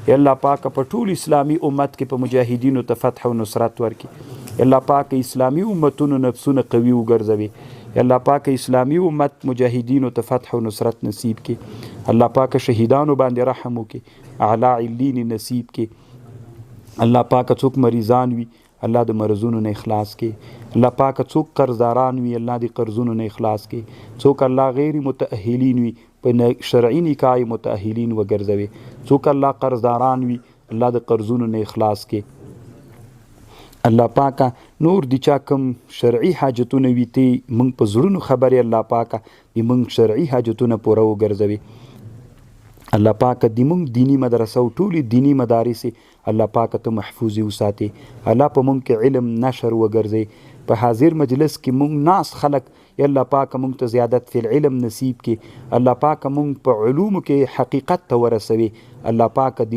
یا الله پاک په ټول اسلامي امت کې په مجاهدینو ته فتح او نصرت ورکړي. یا الله پاک اسلامي امتونو نفسونه قوي وګرځوي. یا الله پاک اسلامي امت مجاهدینو ته فتح او نصرت نصیب کړي. الله پاک شهیدانو باندې رحم وکړي، اعلی علین نصیب کړي. الله پاک څوک مریضان وي الله د مرضونو نه اخلاص کړي. الله پاک څوک قرضداران وي الله د قرضونو نه اخلاص کړي. څوک الله غیر متأهلین وي په شرعي نکاح متأهلین وګرځوي. څوک الله قرضداران وي الله د قرضونو نه اخلاص کړي. الله پاکه نور د چا کوم شرعي حاجتونه وي ته موږ په زړونو خبرې الله پاکه د موږ شرعي حاجتونه پوره وګرځوي. الله پاک د موږ دینی مدرسه او ټولې دینی مدارس الله پاک ته محفوظ وساتي. الله په موږ کې علم نشر وګرځي. په حاضر مجلس کې موږ ناس خلق یا الله پاک موږ ته زیادت فی العلم نصیب کړي. الله پاک موږ په علومو کې حقیقت ته ورسوي. الله پاک د